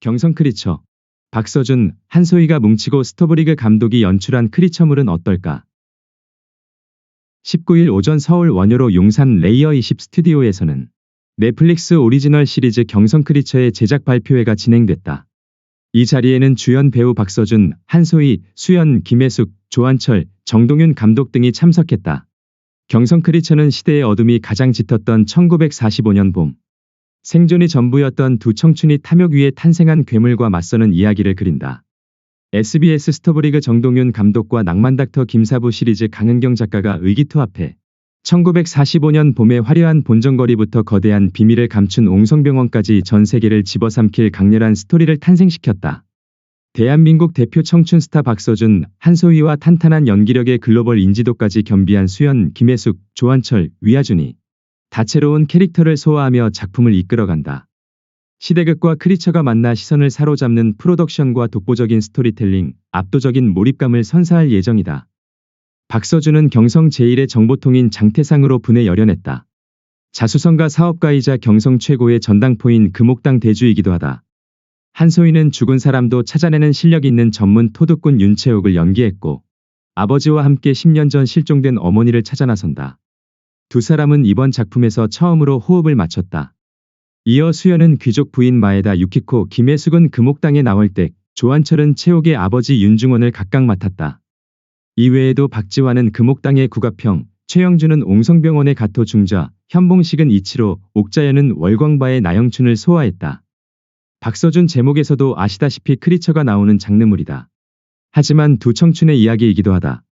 경성 크리처. 박서준, 한소희가 뭉치고 스토브리그 감독이 연출한 크리처물은 어떨까? 19일 오전 서울 원효로 용산 레이어 20 스튜디오에서는 넷플릭스 오리지널 시리즈 경성 크리처의 제작 발표회가 진행됐다. 이 자리에는 주연 배우 박서준, 한소희, 수연, 김혜숙, 조한철, 정동윤 감독 등이 참석했다. 경성 크리처는 시대의 어둠이 가장 짙었던 1945년 봄. 생존이 전부였던 두 청춘이 탐욕 위에 탄생한 괴물과 맞서는 이야기를 그린다. SBS 스토브리그 정동윤 감독과 낭만닥터 김사부 시리즈 강은경 작가가 의기투합해 1945년 봄의 화려한 본정거리부터 거대한 비밀을 감춘 옹성병원까지 전 세계를 집어삼킬 강렬한 스토리를 탄생시켰다. 대한민국 대표 청춘 스타 박서준, 한소희와 탄탄한 연기력의 글로벌 인지도까지 겸비한 수연, 김혜숙, 조한철, 위아준이 다채로운 캐릭터를 소화하며 작품을 이끌어간다. 시대극과 크리처가 만나 시선을 사로잡는 프로덕션과 독보적인 스토리텔링, 압도적인 몰입감을 선사할 예정이다. 박서준은 경성 제1의 정보통인 장태상으로 분에 열연했다. 자수성가 사업가이자 경성 최고의 전당포인 금옥당 대주이기도 하다. 한소희는 죽은 사람도 찾아내는 실력 있는 전문 토둑꾼 윤채옥을 연기했고, 아버지와 함께 10년 전 실종된 어머니를 찾아 나선다. 두 사람은 이번 작품에서 처음으로 호흡을 맞췄다. 이어 수연은 귀족 부인 마에다 유키코, 김혜숙은 금옥당에 나올 때, 조한철은 채옥의 아버지 윤중원을 각각 맡았다. 이외에도 박지환은 금옥당의 구가평, 최영준은 옹성병원의 가토 중자, 현봉식은 이치로, 옥자연은 월광바의 나영춘을 소화했다. 박서준 제목에서도 아시다시피 크리처가 나오는 장르물이다. 하지만 두 청춘의 이야기이기도 하다.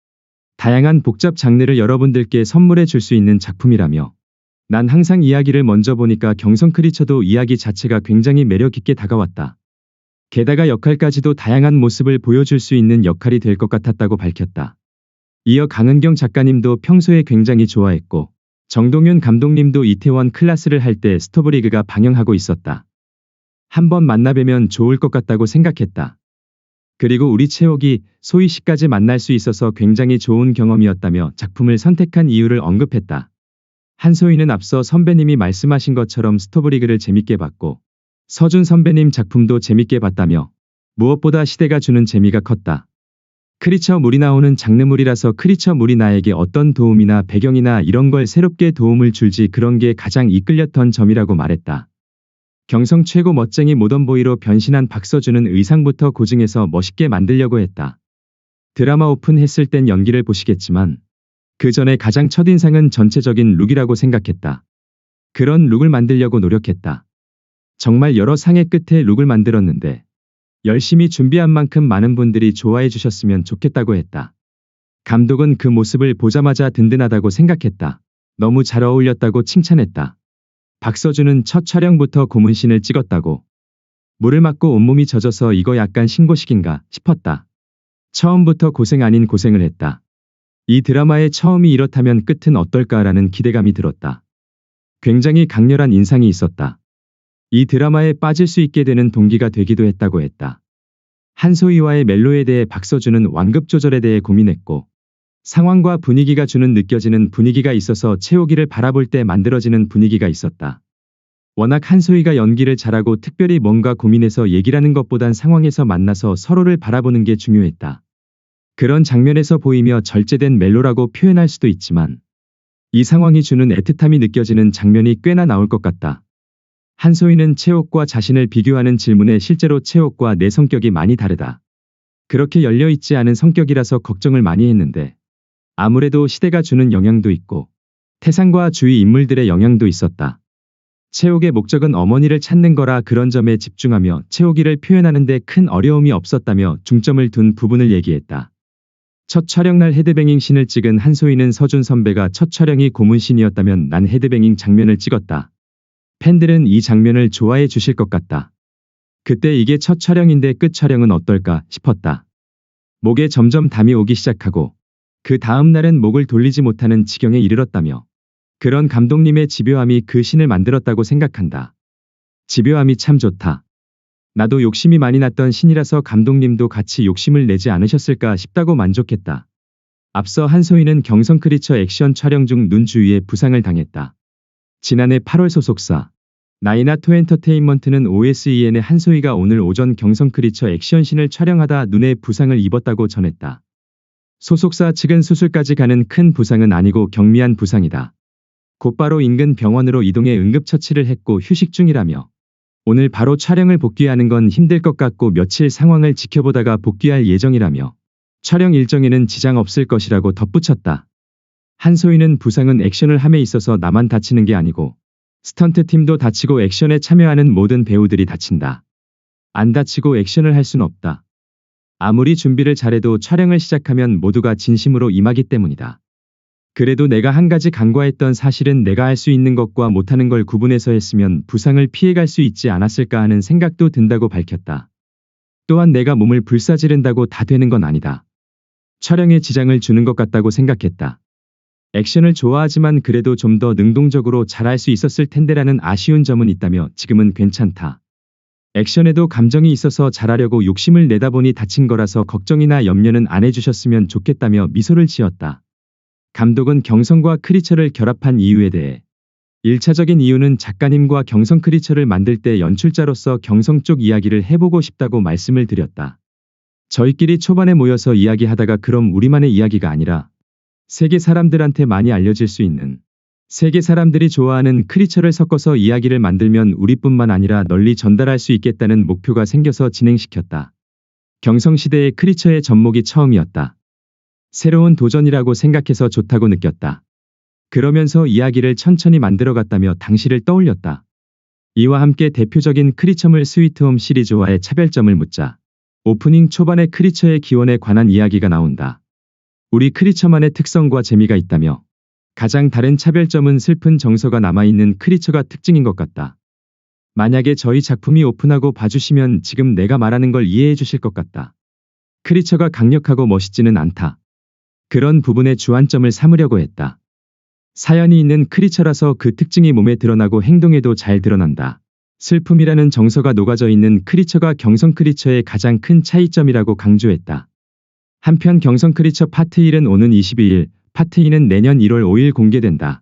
다양한 복잡 장르를 여러분들께 선물해 줄 수 있는 작품이라며, 난 항상 이야기를 먼저 보니까 경성 크리처도 이야기 자체가 굉장히 매력 있게 다가왔다. 게다가 역할까지도 다양한 모습을 보여줄 수 있는 역할이 될 것 같았다고 밝혔다. 이어 강은경 작가님도 평소에 굉장히 좋아했고, 정동윤 감독님도 이태원 클라스를 할 때 스토브리그가 방영하고 있었다. 한번 만나뵈면 좋을 것 같다고 생각했다. 그리고 우리 채옥이 소희 씨까지 만날 수 있어서 굉장히 좋은 경험이었다며 작품을 선택한 이유를 언급했다. 한소희는 앞서 선배님이 말씀하신 것처럼 스토브리그를 재밌게 봤고, 서준 선배님 작품도 재밌게 봤다며, 무엇보다 시대가 주는 재미가 컸다. 크리처물이 나오는 장르물이라서 크리처물이 나에게 어떤 도움이나 배경이나 이런 걸 새롭게 도움을 줄지 그런 게 가장 이끌렸던 점이라고 말했다. 경성 최고 멋쟁이 모던보이로 변신한 박서준은 의상부터 고증해서 멋있게 만들려고 했다. 드라마 오픈했을 땐 연기를 보시겠지만 그 전에 가장 첫인상은 전체적인 룩이라고 생각했다. 그런 룩을 만들려고 노력했다. 정말 여러 상의 끝에 룩을 만들었는데 열심히 준비한 만큼 많은 분들이 좋아해 주셨으면 좋겠다고 했다. 감독은 그 모습을 보자마자 든든하다고 생각했다. 너무 잘 어울렸다고 칭찬했다. 박서준은 첫 촬영부터 고문신을 찍었다고. 물을 맞고 온몸이 젖어서 이거 약간 신고식인가 싶었다. 처음부터 고생 아닌 고생을 했다. 이 드라마의 처음이 이렇다면 끝은 어떨까라는 기대감이 들었다. 굉장히 강렬한 인상이 있었다. 이 드라마에 빠질 수 있게 되는 동기가 되기도 했다고 했다. 한소희와의 멜로에 대해 박서준은 완급 조절에 대해 고민했고, 상황과 분위기가 주는 느껴지는 분위기가 있어서 채옥이를 바라볼 때 만들어지는 분위기가 있었다. 워낙 한소희가 연기를 잘하고 특별히 뭔가 고민해서 얘기라는 것보단 상황에서 만나서 서로를 바라보는 게 중요했다. 그런 장면에서 보이며 절제된 멜로라고 표현할 수도 있지만 이 상황이 주는 애틋함이 느껴지는 장면이 꽤나 나올 것 같다. 한소희는 채옥과 자신을 비교하는 질문에 실제로 채옥과 내 성격이 많이 다르다. 그렇게 열려있지 않은 성격이라서 걱정을 많이 했는데 아무래도 시대가 주는 영향도 있고 태상과 주위 인물들의 영향도 있었다. 채옥의 목적은 어머니를 찾는 거라 그런 점에 집중하며 채옥이를 표현하는 데 큰 어려움이 없었다며 중점을 둔 부분을 얘기했다. 첫 촬영날 헤드뱅잉 씬을 찍은 한소희는 서준 선배가 첫 촬영이 고문씬이었다면 난 헤드뱅잉 장면을 찍었다. 팬들은 이 장면을 좋아해 주실 것 같다. 그때 이게 첫 촬영인데 끝 촬영은 어떨까 싶었다. 목에 점점 담이 오기 시작하고 그 다음 날은 목을 돌리지 못하는 지경에 이르렀다며 그런 감독님의 집요함이 그 씬을 만들었다고 생각한다. 집요함이 참 좋다. 나도 욕심이 많이 났던 씬이라서 감독님도 같이 욕심을 내지 않으셨을까 싶다고 만족했다. 앞서 한소희는 경성 크리처 액션 촬영 중 눈 주위에 부상을 당했다. 지난해 8월 소속사 나이나토 엔터테인먼트는 OSEN의 한소희가 오늘 오전 경성 크리처 액션신을 촬영하다 눈에 부상을 입었다고 전했다. 소속사 측은 수술까지 가는 큰 부상은 아니고 경미한 부상이다. 곧바로 인근 병원으로 이동해 응급처치를 했고 휴식 중이라며 오늘 바로 촬영을 복귀하는 건 힘들 것 같고 며칠 상황을 지켜보다가 복귀할 예정이라며 촬영 일정에는 지장 없을 것이라고 덧붙였다. 한소희는 부상은 액션을 함에 있어서 나만 다치는 게 아니고 스턴트팀도 다치고 액션에 참여하는 모든 배우들이 다친다. 안 다치고 액션을 할 순 없다. 아무리 준비를 잘해도 촬영을 시작하면 모두가 진심으로 임하기 때문이다. 그래도 내가 한 가지 간과했던 사실은 내가 할 수 있는 것과 못하는 걸 구분해서 했으면 부상을 피해갈 수 있지 않았을까 하는 생각도 든다고 밝혔다. 또한 내가 몸을 불사지른다고 다 되는 건 아니다. 촬영에 지장을 주는 것 같다고 생각했다. 액션을 좋아하지만 그래도 좀 더 능동적으로 잘할 수 있었을 텐데라는 아쉬운 점은 있다며 지금은 괜찮다. 액션에도 감정이 있어서 잘하려고 욕심을 내다 보니 다친 거라서 걱정이나 염려는 안 해주셨으면 좋겠다며 미소를 지었다. 감독은 경성과 크리처를 결합한 이유에 대해 1차적인 이유는 작가님과 경성 크리처를 만들 때 연출자로서 경성 쪽 이야기를 해보고 싶다고 말씀을 드렸다. 저희끼리 초반에 모여서 이야기하다가 그럼 우리만의 이야기가 아니라 세계 사람들한테 많이 알려질 수 있는 세계 사람들이 좋아하는 크리처를 섞어서 이야기를 만들면 우리뿐만 아니라 널리 전달할 수 있겠다는 목표가 생겨서 진행시켰다. 경성시대의 크리처의 접목이 처음이었다. 새로운 도전이라고 생각해서 좋다고 느꼈다. 그러면서 이야기를 천천히 만들어갔다며 당시를 떠올렸다. 이와 함께 대표적인 크리처물 스위트홈 시리즈와의 차별점을 묻자 오프닝 초반의 크리처의 기원에 관한 이야기가 나온다. 우리 크리처만의 특성과 재미가 있다며 가장 다른 차별점은 슬픈 정서가 남아있는 크리처가 특징인 것 같다. 만약에 저희 작품이 오픈하고 봐주시면 지금 내가 말하는 걸 이해해 주실 것 같다. 크리처가 강력하고 멋있지는 않다. 그런 부분에 주안점을 삼으려고 했다. 사연이 있는 크리처라서 그 특징이 몸에 드러나고 행동에도 잘 드러난다. 슬픔이라는 정서가 녹아져 있는 크리처가 경성 크리처의 가장 큰 차이점이라고 강조했다. 한편 경성 크리처 파트 1은 오는 22일, 파트 2는 내년 1월 5일 공개된다.